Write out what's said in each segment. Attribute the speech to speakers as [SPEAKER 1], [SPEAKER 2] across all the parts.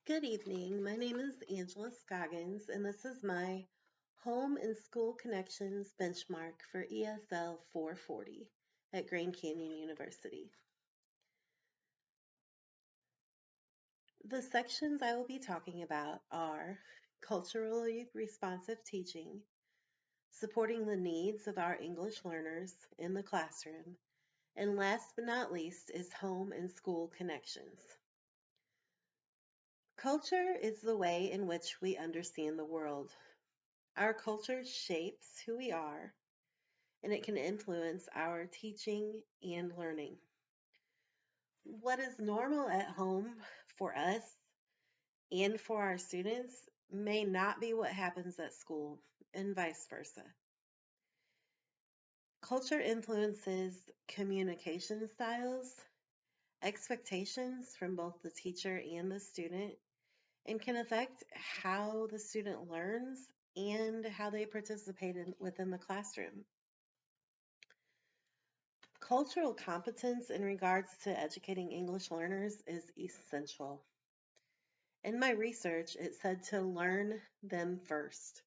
[SPEAKER 1] Good evening. My name is Angela Scoggins, and this is my Home and School Connections benchmark for ESL 440 at Grand Canyon University. The sections I will be talking about are culturally responsive teaching, supporting the needs of our English learners in the classroom, and last but not least is home and school connections. Culture is the way in which we understand the world. Our culture shapes who we are, and it can influence our teaching and learning. What is normal at home for us and for our students may not be what happens at school, and vice versa. Culture influences communication styles, expectations from both the teacher and the student, and can affect how the student learns and how they participate within the classroom. Cultural competence in regards to educating English learners is essential. In my research, it said to learn them first.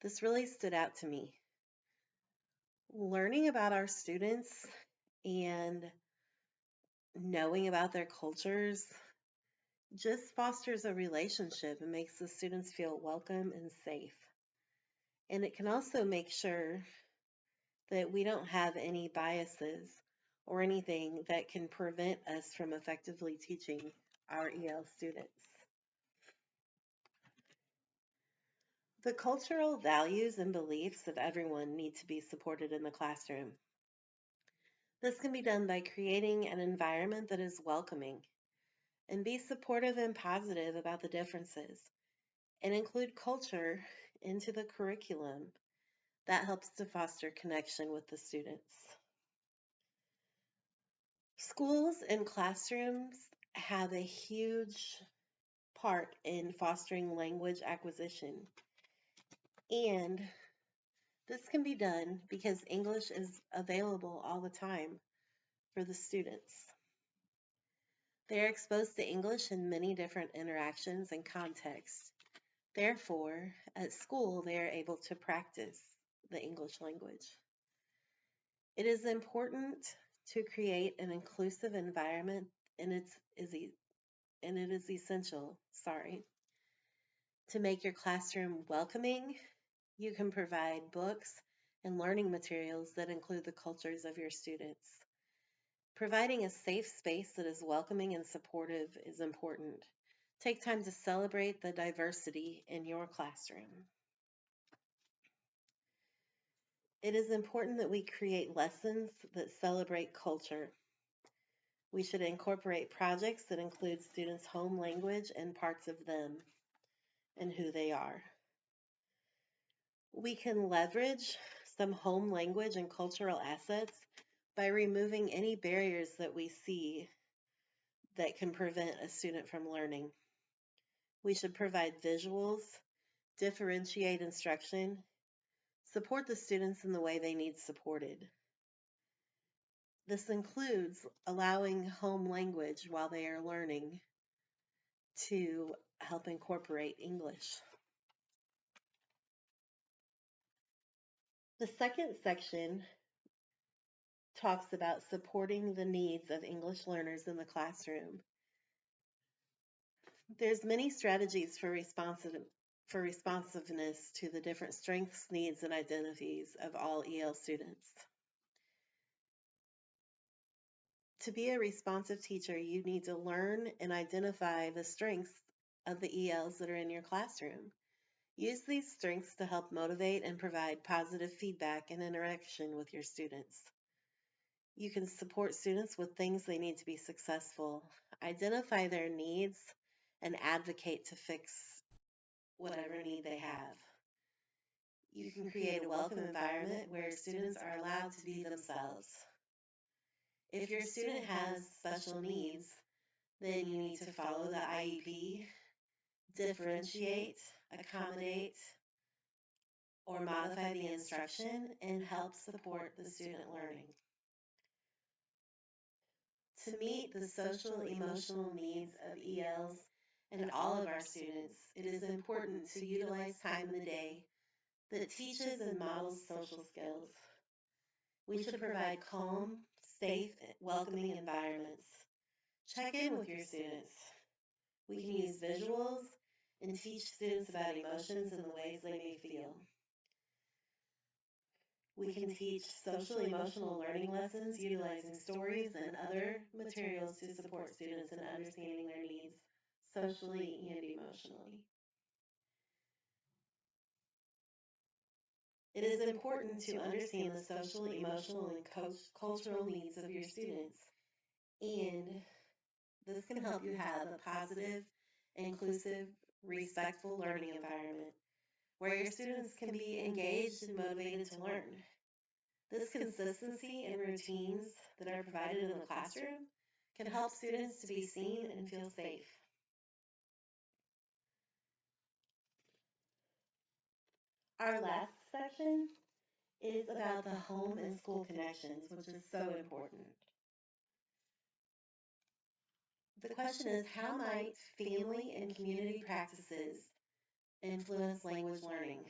[SPEAKER 1] This really stood out to me. Learning about our students and knowing about their cultures just fosters a relationship and makes the students feel welcome and safe. And it can also make sure that we don't have any biases or anything that can prevent us from effectively teaching our EL students. The cultural values and beliefs of everyone need to be supported in the classroom. This can be done by creating an environment that is welcoming and be supportive and positive about the differences and include culture into the curriculum. That helps to foster connection with the students. Schools and classrooms have a huge part in fostering language acquisition, and this can be done because English is available all the time for the students. They are exposed to English in many different interactions and contexts. Therefore, at school, they are able to practice the English language. It is important to create an inclusive environment, and it is essential, to make your classroom welcoming. You can provide books and learning materials that include the cultures of your students. Providing a safe space that is welcoming and supportive is important. Take time to celebrate the diversity in your classroom. It is important that we create lessons that celebrate culture. We should incorporate projects that include students' home language and parts of them and who they are. We can leverage some home language and cultural assets by removing any barriers that we see that can prevent a student from learning. We should provide visuals, differentiate instruction, support the students in the way they need supported. This includes allowing home language while they are learning to help incorporate English. The second section talks about supporting the needs of English learners in the classroom. There's many strategies for responsiveness to the different strengths, needs, and identities of all EL students. To be a responsive teacher, you need to learn and identify the strengths of the ELs that are in your classroom. Use these strengths to help motivate and provide positive feedback and interaction with your students. You can support students with things they need to be successful. Identify their needs and advocate to fix whatever need they have. You can create a welcome environment where students are allowed to be themselves. If your student has special needs, then you need to follow the IEP, differentiate, accommodate, or modify the instruction, and help support the student learning. To meet the social emotional needs of ELs and all of our students, it is important to utilize time in the day that teaches and models social skills. We should provide calm, safe, welcoming environments. Check in with your students. We can use visuals and teach students about emotions and the ways they may feel. We can teach social emotional learning lessons utilizing stories and other materials to support students in understanding their needs socially and emotionally. It is important to understand the social, emotional, and cultural needs of your students, and this can help you have a positive, inclusive, respectful learning environment where your students can be engaged and motivated to learn. This consistency and routines that are provided in the classroom can help students to be seen and feel safe. Our last section is about the home and school connections, which is so important. The question is, how might family and community practices influence language learning?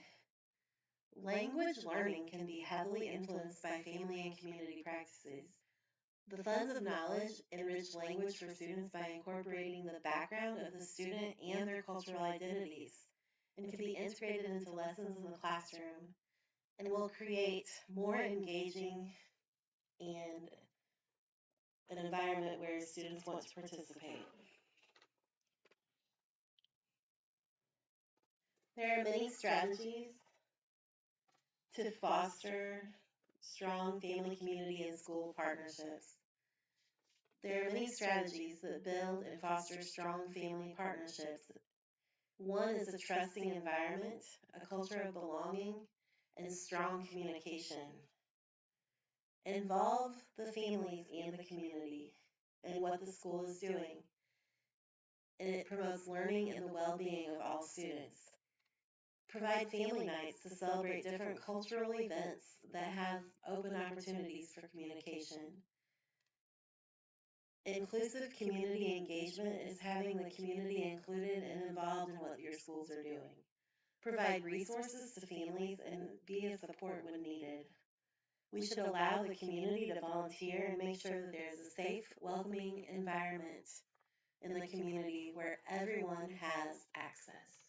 [SPEAKER 1] Language learning can be heavily influenced by family and community practices. The funds of knowledge enrich language for students by incorporating the background of the student and their cultural identities, and can be integrated into lessons in the classroom, and will create more engaging and an environment where students want to participate. There are many strategies to foster strong family, community, and school partnerships. There are many strategies that build and foster strong family partnerships. One is a trusting environment, a culture of belonging, and strong communication. Involve the families and the community in what the school is doing, and it promotes learning and the well-being of all students. Provide family nights to celebrate different cultural events that have open opportunities for communication. Inclusive community engagement is having the community included and involved in what your schools are doing. Provide resources to families and be a support when needed. We should allow the community to volunteer and make sure that there's a safe, welcoming environment in the community where everyone has access.